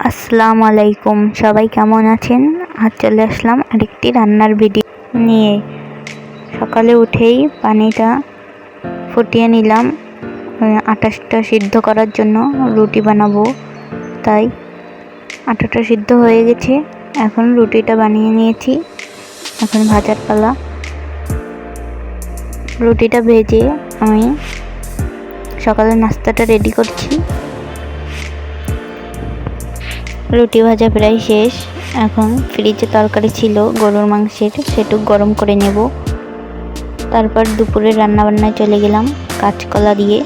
আসসালামু আলাইকুম, সবাই কেমন আছেন? আজ চলে আসলাম আরেকটি রান্নার ভিডিও নিয়ে। সকালে উঠেই পানিটা ফুটিয়ে নিলাম আটাটা সিদ্ধ করার জন্য, রুটি বানাবো। তাই আটাটা সিদ্ধ হয়ে গেছে, এখন রুটিটা বানিয়ে নিয়েছি। এখন ভাজার পালা। রুটিটা ভেজে আমি সকালের নাস্তাটা রেডি করছি। রুটি ভাজা প্রায় শেষ। এখন ফ্রিজে তরকারি ছিল গরুর মাংসের, সেটুক গরম করে নেব। তারপর দুপুরে রান্নাবান্নায় চলে গেলাম। কাঁচকলা দিয়ে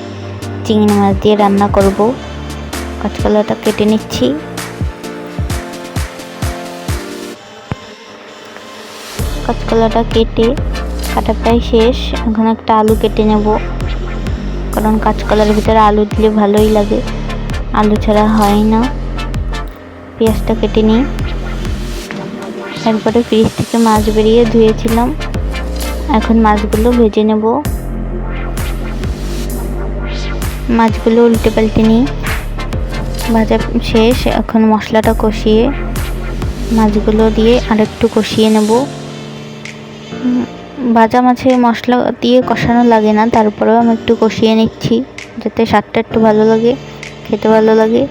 চিংড়ি মাছ দিয়ে রান্না করব। কাঁচকলাটা কেটে নিচ্ছি। কাঁচকলাটা কাটা প্রায় শেষ। এখন একটা আলু কেটে নেব, কারণ কাঁচকলার ভিতরে আলু দিলে ভালোই লাগে, আলু ছাড়া হয় না। পেঁয়াজটা কেটে নিই। তারপরে ফ্রিজ থেকে মাছ বেরিয়ে ধুয়েছিলাম, এখন মাছগুলো ভেজে নেব। মাছগুলো উল্টে পাল্টে নিই। ভাজা শেষ, এখন মশলাটা কষিয়ে মাছগুলো দিয়ে আরেকটু কষিয়ে নেব। ভাজা মাছে মশলা দিয়ে কষানো লাগে না, তারপরেও আমি একটু কষিয়ে নিচ্ছি যাতে স্বাদটা একটু ভালো লাগে, খেতে ভালো লাগে।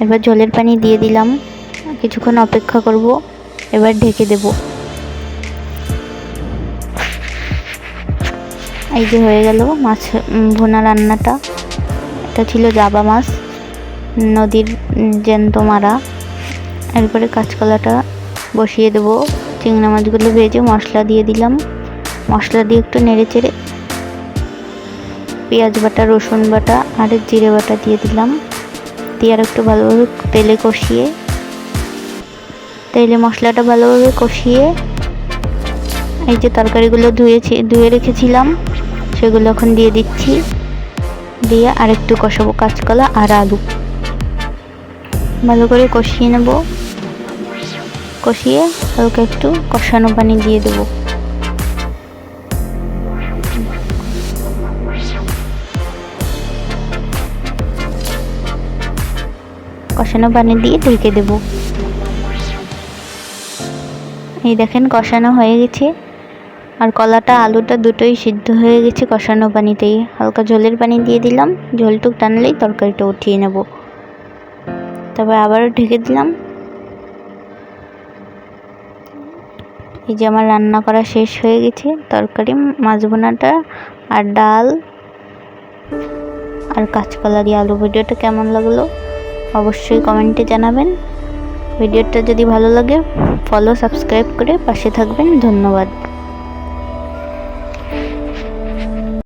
এবার ঝোলের পানি দিয়ে দিলাম, কিছুক্ষণ অপেক্ষা করব। এবার ঢেকে দেব। এই যে হয়ে গেল মাছ ভুনা রান্নাটা। এটা ছিল জাবা মাছ, নদীর জ্যান্ত মারা। এরপরে কাঁচকলাটা বসিয়ে দেব। চিংড়ি মাছগুলো ভেজে মশলা দিয়ে দিলাম। মশলা দিয়ে একটু নেড়ে চেড়ে পেঁয়াজ বাটা, রসুন বাটা আর জিরে বাটা দিয়ে দিলাম। দিয়ে আর একটু ভালোভাবে তেলে মশলাটা ভালোভাবে কষিয়ে এই যে তরকারিগুলো ধুয়ে রেখেছিলাম সেগুলো এখন দিয়ে দিচ্ছি। দিয়ে আর একটু কষাবো কাঁচকলা আর আলু। ভালো করে কষিয়ে নেব। কষিয়ে হালকা একটু কষানো পানি দিয়ে দেব। কষানো পানি দিয়ে ঢেকে দেব। এই দেখেন কষানো হয়ে গেছে, আর কলাটা আলুটা দুটোই সিদ্ধ হয়ে গেছে কষানো পানিতেই। হালকা ঝোলের পানি দিয়ে দিলাম, ঝোলটুক টানলেই তরকারিটা উঠিয়ে নেব। তবে আবারও ঢেকে দিলাম। এই যে আমার রান্না করা শেষ হয়ে গেছে। তরকারি, মাছ ভুনাটা আর ডাল আর কাঁচকলা দিয়ে আলু। ভিডিওটা কেমন লাগলো অবশ্যই কমেন্টে জানাবেন। ভিডিওটা যদি ভালো লাগে সাবস্ক্রাইব করে পাশে থাকবেন। ধন্যবাদ।